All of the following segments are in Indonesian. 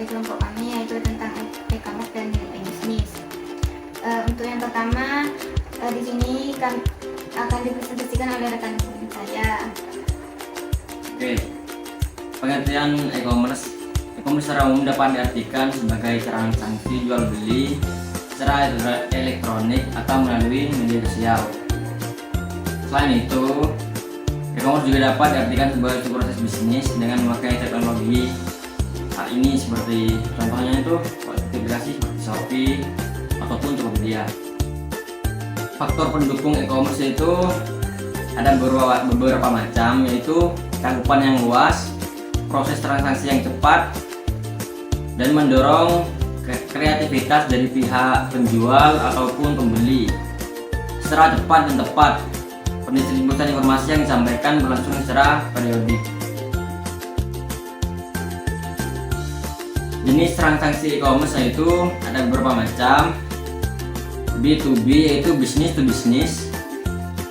dari kelompok kami, yaitu tentang e-commerce dan bisnis. Untuk yang pertama, di sini akan dipresentasikan oleh rekan saya. Oke, pengertian e-commerce. E-commerce secara umum dapat diartikan sebagai transaksi jual beli secara elektronik atau melalui media sosial. Selain itu, e-commerce juga dapat diartikan sebagai proses bisnis dengan memakai teknologi. Hal ini seperti contohnya itu aplikasi seperti Shopee ataupun Tokopedia. Faktor pendukung e-commerce itu ada beberapa macam, yaitu cakupan yang luas, proses transaksi yang cepat, dan mendorong kreativitas dari pihak penjual ataupun pembeli. Secara cepat dan tepat, pendistribusian informasi yang disampaikan berlangsung secara periodik. Jenis transaksi e-commerce itu ada beberapa macam. B2B yaitu business to business,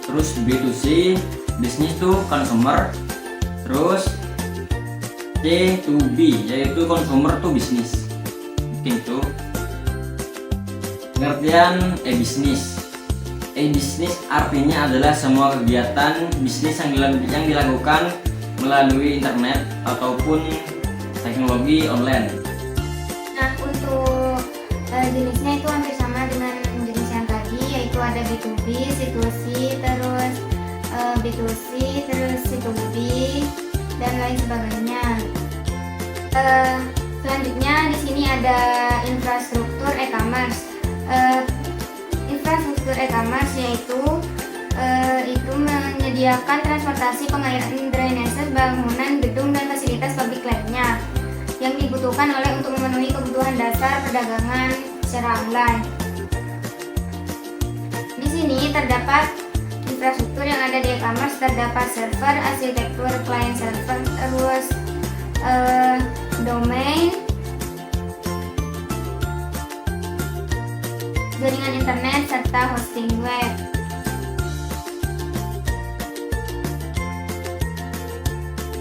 terus B2C business to consumer, terus C2B yaitu consumer to business. Mungkin itu pengertian e-business. E-business artinya adalah semua kegiatan bisnis yang dilakukan melalui internet ataupun teknologi online. Nah, untuk jenisnya itu hampir sama dengan jenis yang tadi, yaitu ada B2B, C2C, terus B2C, terus C2B, dan lain sebagainya. Selanjutnya di sini ada infrastruktur e-commerce. Infrastruktur e-commerce yaitu itu menyediakan transportasi, pengairan, drainase, bangunan, gedung, dan fasilitas publik lainnya yang dibutuhkan untuk memenuhi kebutuhan dasar perdagangan secara online. Di sini terdapat infrastruktur yang ada di e-commerce, terdapat server, arsitektur client server, terus domain, jaringan internet, serta hosting web.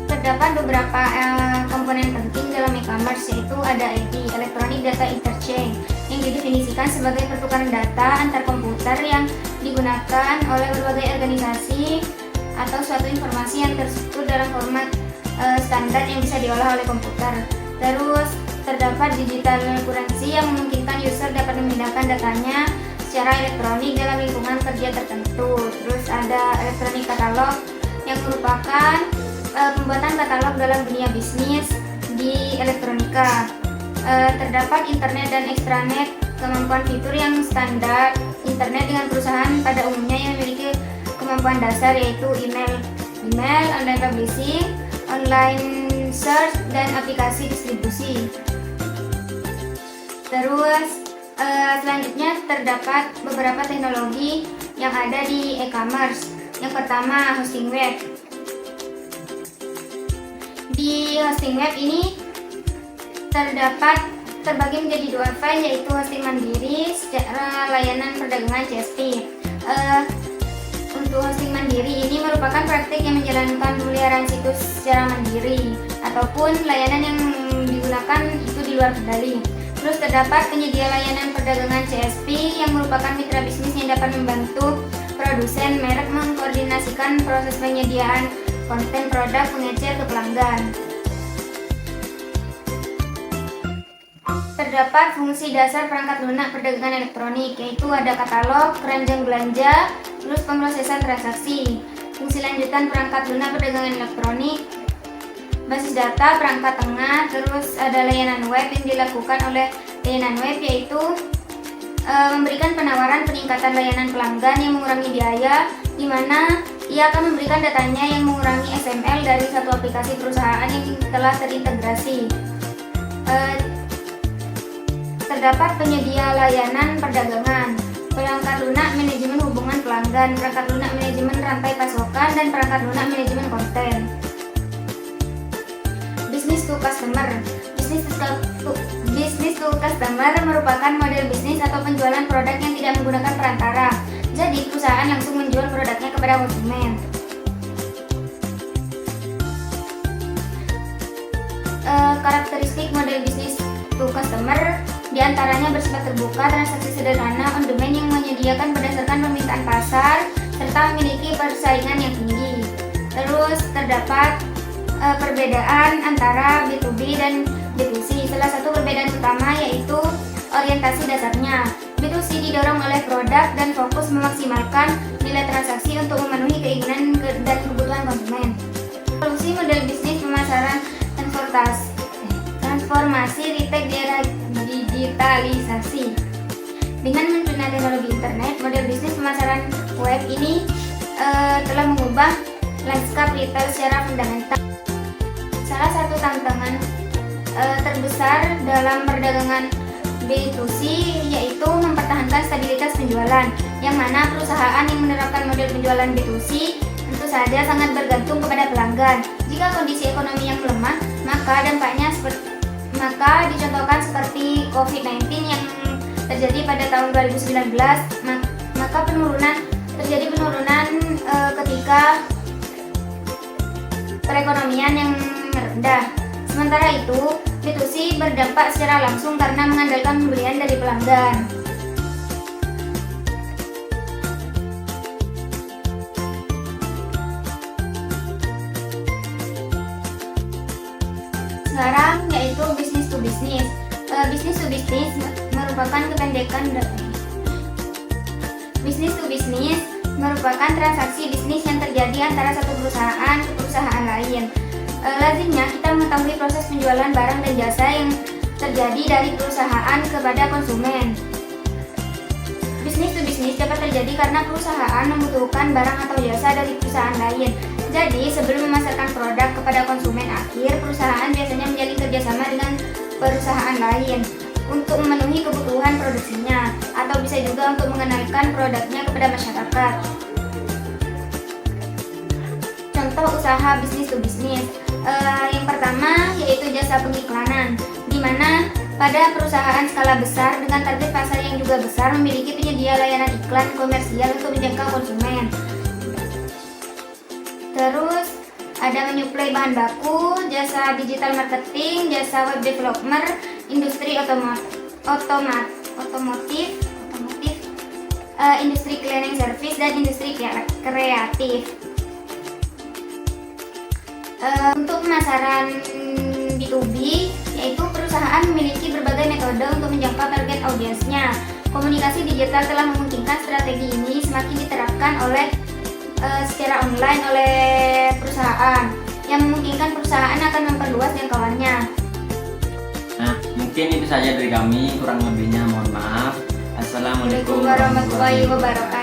Terdapat beberapa komponen penting dalam e-commerce, yaitu ada EDI, Electronic Data Interchange, yang didefinisikan sebagai pertukaran data antar komputer yang digunakan oleh berbagai organisasi atau suatu informasi yang terstruktur dalam format standar yang bisa diolah oleh komputer. Terus terdapat digital currency yang memungkinkan user dapat memindahkan datanya secara elektronik dalam lingkungan kerja tertentu. Terus ada electronic catalog yang merupakan pembuatan katalog dalam dunia bisnis di elektronika. Terdapat internet dan extranet, kemampuan fitur yang standar internet dengan perusahaan pada umumnya yang memiliki kemampuan dasar, yaitu email, online publishing, online search, dan aplikasi distribusi. Terus selanjutnya terdapat beberapa teknologi yang ada di e-commerce. Yang pertama, hosting web. Di hosting web ini terbagi menjadi dua file, yaitu hosting mandiri secara layanan perdagangan CSP. Untuk hosting mandiri ini merupakan praktik yang menjalankan pemeliharaan situs secara mandiri ataupun layanan yang digunakan itu di luar kendali. Terus terdapat penyedia layanan perdagangan CSP yang merupakan mitra bisnis yang dapat membantu produsen merek mengkoordinasikan proses penyediaan konten produk pengecer ke pelanggan. Terdapat fungsi dasar perangkat lunak perdagangan elektronik, yaitu ada katalog, keranjang belanja, terus pemrosesan transaksi. Fungsi lanjutan perangkat lunak perdagangan elektronik, basis data, perangkat tengah, terus ada layanan web yang dilakukan oleh layanan web, yaitu memberikan penawaran peningkatan layanan pelanggan yang mengurangi biaya, di mana ia akan memberikan datanya yang mengurangi SML dari satu aplikasi perusahaan yang telah terintegrasi. Terdapat penyedia layanan perdagangan, perangkat lunak manajemen hubungan pelanggan, perangkat lunak manajemen rantai pasokan, dan perangkat lunak manajemen konten. Business to customer. Business to customer merupakan model bisnis atau penjualan produk yang tidak menggunakan perantara. Jadi perusahaan langsung menjual produknya kepada konsumen. Karakteristik model bisnis yaitu customer, diantaranya bersifat terbuka, transaksi sederhana, on demand yang menyediakan berdasarkan permintaan pasar, serta memiliki persaingan yang tinggi. Terus terdapat perbedaan antara B2B dan B2C. Salah satu perbedaan utama yaitu orientasi dasarnya. B2C didorong oleh produk dan fokus memaksimalkan nilai transaksi untuk memenuhi keinginan dan kebutuhan konsumen. Solusi model bisnis pemasaran transformasi retail di era digitalisasi. Dengan munculnya teknologi internet, model bisnis pemasaran web ini telah mengubah lanskap retail secara fundamental. Salah satu tantangan terbesar dalam perdagangan B2C yaitu mempertahankan stabilitas penjualan, yang mana perusahaan yang menerapkan model penjualan B2C tentu saja sangat bergantung kepada pelanggan. Jika kondisi ekonomi yang melemah, maka dampaknya dicontohkan seperti COVID-19 yang terjadi pada tahun 2019, maka terjadi penurunan ketika perekonomian yang rendah. Sementara itu, B2C berdampak secara langsung karena mengandalkan pembelian dari pelanggan. Sekarang yaitu business to business. Business to business merupakan kependekan dari business to business merupakan transaksi bisnis yang terjadi antara satu perusahaan ke perusahaan lain. Lazimnya kita mengetahui proses penjualan barang dan jasa yang terjadi dari perusahaan kepada konsumen. Business to business dapat terjadi karena perusahaan membutuhkan barang atau jasa dari perusahaan lain. Jadi, sebelum memasarkan produk kepada konsumen akhir, perusahaan biasanya menjalin kerjasama dengan perusahaan lain untuk memenuhi kebutuhan produksinya, atau bisa juga untuk mengenalkan produknya kepada masyarakat. Contoh usaha bisnis to bisnis. Yang pertama yaitu jasa pengiklanan, di mana pada perusahaan skala besar dengan target pasar yang juga besar memiliki penyedia layanan iklan komersial untuk menjangkau konsumen. Terus ada menyuplai bahan baku, jasa digital marketing, jasa web developer, industri otomotif, industri cleaning service, dan industri kreatif. Untuk pemasaran B2B, yaitu perusahaan memiliki berbagai metode untuk menjangkau target audiensnya. Komunikasi digital telah memungkinkan strategi ini semakin diterapkan secara online oleh perusahaan, yang memungkinkan perusahaan akan memperluas jangkauannya. Nah, mungkin itu saja dari kami, kurang lebihnya mohon maaf. Assalamualaikum Warahmatullahi wabarakatuh.